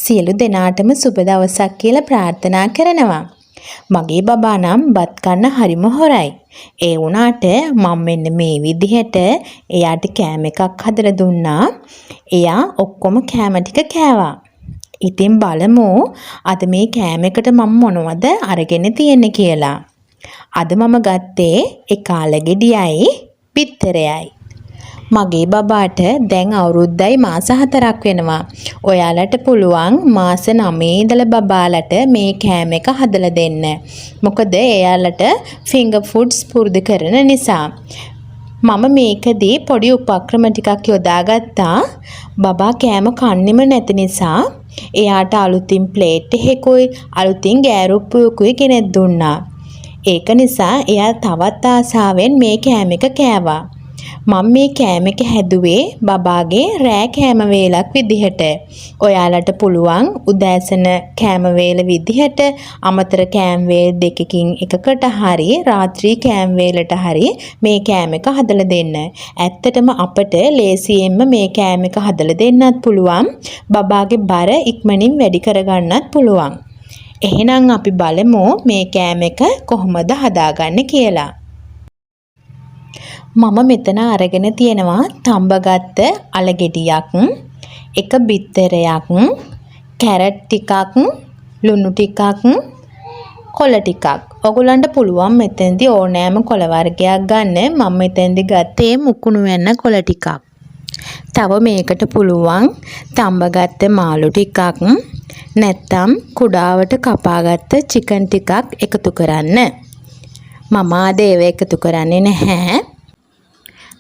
සියලු දෙනාටම සුබ දවසක් කියලා ප්‍රාර්ථනා කරනවා. මගේ බබා නම් බත් කන්න හරිම හොරයි. ඒ වුණාට මම මෙන්න මේ විදිහට එයාට කෑම එකක් හදලා දුන්නා. එයා ඔක්කොම කෑම ටික කෑවා. ඉතින් බලමු අද මේ කෑම එකට මම මොනවද අරගෙන තියෙන්නේ කියලා. අද මම ගත්තේ එකාල ගෙඩියයි බිත්තරයයි. මගේ බබාට දැන් අවුරුද්දයි මාස 4ක් වෙනවා. ඔයාලට පුළුවන් මාස 9 ඉඳලා බබාලට මේ කෑම එක හදලා දෙන්න. මොකද එයාලට ෆින්ගර් ෆුඩ්ස් පුරුදු කරන නිසා. මම මේකදී පොඩි උපක්‍රම ටිකක් යොදාගත්තා. බබා කෑම කන්නෙම නැති නිසා එයාට අලුතින් ප්ලේට් එකකුයි අලුතින් ගෑරුප්පුවකුයි ගෙනත් දුන්නා. ඒක නිසා එයා තවත් ආසාවෙන් මේ කෑම එක කෑවා. මම මේ කෑම එක හැදුවේ බබාගේ රෑ කෑම වේලක් විදිහට. ඔයාලට පුළුවන් උදෑසන කෑම වේල විදිහට අමතර කෑම වේල් දෙකකින් එකකට හරි රාත්‍රී කෑම වේලට හරි මේ කෑම එක හදලා දෙන්න. ඇත්තටම අපට ලේසියෙන්ම මේ කෑම එක හදලා දෙන්නත් පුළුවන්. බබාගේ බර ඉක්මනින් වැඩි කරගන්නත් පුළුවන්. එහෙනම් අපි බලමු මේ කෑම එක කොහොමද හදාගන්නේ කියලා. මම මෙතන අරගෙන තියෙනවා තඹගත්ත අලගෙඩියක්, එක බිත්තරයක්, කැරට් ටිකක්, ලුණු ටිකක්, කොළ ටිකක්. ඔයගොල්ලන්ට පුළුවන් මෙතෙන්දී ඕනෑම කොළ වර්ගයක් ගන්න. මම මෙතෙන්දී ගත්තේ මුකුණු වෙන්න කොළ ටිකක්. තව මේකට පුළුවන් තඹගත්ත මාළු ටිකක් නැත්නම් කුඩාවට කපාගත්ත චිකන් ටිකක් එකතු කරන්න. මම ආද ඒව එකතු කරන්නේ නැහැ.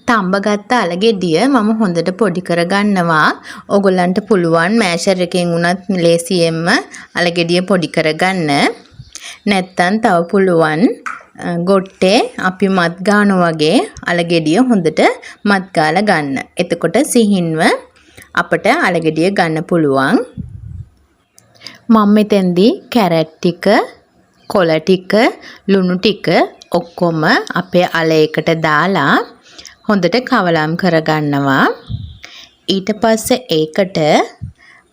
තඹගත්ත අලගෙඩිය මම හොඳට පොඩි කරගන්නවා. ඔයගොල්ලන්ට පුළුවන් මෑෂර් එකෙන් උනත් ලේසියෙන්ම අලගෙඩිය පොඩි කරගන්න. නැත්තම් තව පුළුවන් ගොට්ටේ අපි මත් ගානවා වගේ අලගෙඩිය හොඳට මත් ගාලා ගන්න. එතකොට සිහින්ව අපට අලගෙඩිය ගන්න පුළුවන්. මම මෙතෙන්දී කැරට් ටික, කොළ ටික, ලුණු ටික ඔක්කොම අපේ අලයකට දාලා හොඳට කවලම් කරගන්නවා. ඊට පස්සේ ඒකට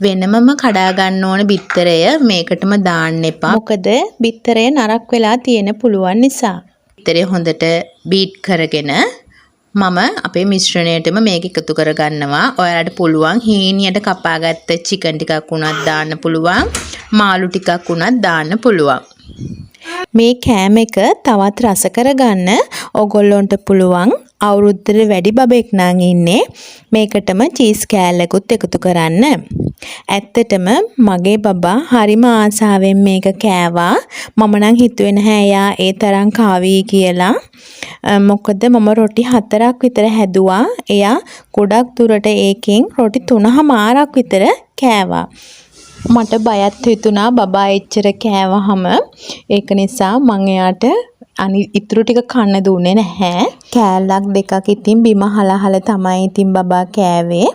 වෙනමම කඩා ගන්න ඕන බිත්තරය මේකටම දාන්න එපා. මොකද බිත්තරය නරක් වෙලා තියෙන පුළුවන් නිසා. බිත්තරය හොඳට බීට් කරගෙන මම අපේ මිශ්‍රණයටම මේක එකතු කරගන්නවා. ඔයාලට පුළුවන් හීනියට කපාගත්ත චිකන් ටිකක් උනත් දාන්න පුළුවන්. මාළු ටිකක් උනත් දාන්න පුළුවන්. මේ කෑම එක තවත් රස කරගන්න ඔයගොල්ලන්ට පුළුවන් අවුරුද්දට වැඩි බබෙක් නම් ඉන්නේ මේකටම චීස් කෑල්ලකුත් එකතු කරන්න. ඇත්තටම මගේ බබා හරිම ආසාවෙන් මේක කෑවා. මම නම් හිතුවේ නැහැ එයා ඒ තරම් කාවී කියලා. මොකද මම රොටි 4ක් විතර හැදුවා. එයා ගොඩක් දුරට ඒකෙන් රොටි 3මාරක් විතර කෑවා. මට බයත් හිතුණා බබා එච්චර කෑවහම. ඒක නිසා මං එයාට ඉතුරු ටික කන්න දුන්නේ නැහැ. කෑල්ලක් දෙකක් ඉතින් බිම හලහල තමයි ඉතින් බබා කෑවේ.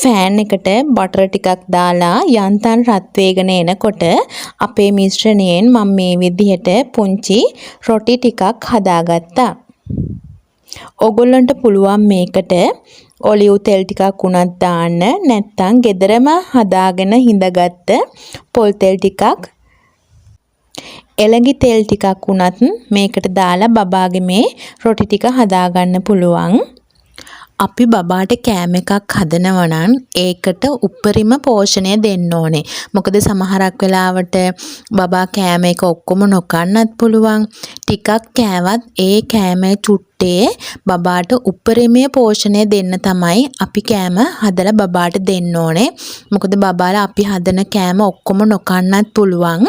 ෆෑන් එකට බටර් ටිකක් දාලා යන්තම් රත් වේගන එනකොට අපේ මිශ්‍රණයෙන් මම මේ විදිහට පුංචි රොටි ටිකක් හදාගත්තා. ඔයගොල්ලන්ට පුළුවන් මේකට ඔලිව් තෙල් ටිකක් උනත් දාන්න. නැත්නම් ගෙදරම හදාගෙන හිඳගත්ත පොල් තෙල් ටිකක්, එළඟි තෙල් ටිකක් උනත් මේකට දාලා බබාගේ මේ රොටි ටික හදාගන්න පුළුවන්. අපි බබාට කෑම එකක් හදනවා නම් ඒකට උපරිම පෝෂණය දෙන්න ඕනේ. මොකද සමහරක් වෙලාවට බබා කෑම එක ඔක්කොම නොකන්නත් පුළුවන්. ටිකක් කෑවත් ඒ කෑම චුට්ටේ බබාට උපරිමයේ පෝෂණය දෙන්න තමයි අපි කෑම හදලා බබාට දෙන්න ඕනේ. මොකද බබාලා අපි හදන කෑම ඔක්කොම නොකන්නත් පුළුවන්.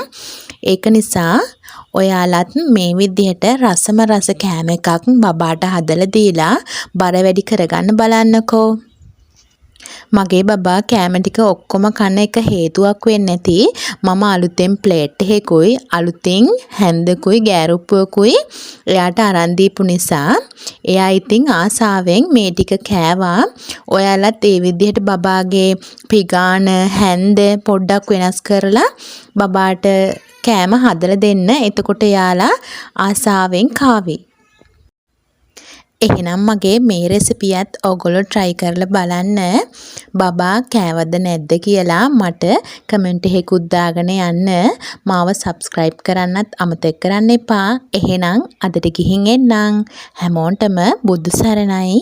ඒක නිසා ඔයාලත් මේ විදිහට රසම රස කෑම එකක් බබාට හදලා දීලා බර වැඩි කරගන්න බලන්නකෝ. මගේ බබා කෑම ටික ඔක්කොම කන එක හේතුවක් වෙන්නේ නැති මම අලුතෙන් ප්ලේට් එකකුයි අලුතෙන් හැන්දකුයි ගෑරුප්පුවකුයි එයාට අරන් දීපු නිසා එයා ඉතින් ආසාවෙන් මේ ටික කෑවා. ඔයාලත් ඒ විදිහට බබාගේ පිගාන හැන්ද පොඩ්ඩක් වෙනස් කරලා බබාට කෑම හදලා දෙන්න. එතකොට යාලා ආසාවෙන් කාවි. එහෙනම් මගේ මේ රෙසිපියත් ඔයගොල්ලෝ try කරලා බලන්න. බබා කෑවද නැද්ද කියලා මට කමෙන්ට් එකකුත් දාගෙන යන්න. මාව subscribe කරන්නත් අමතක කරන්න එපා. එහෙනම් අදට ගිහින් එන්නම්. හැමෝටම බුදු සරණයි.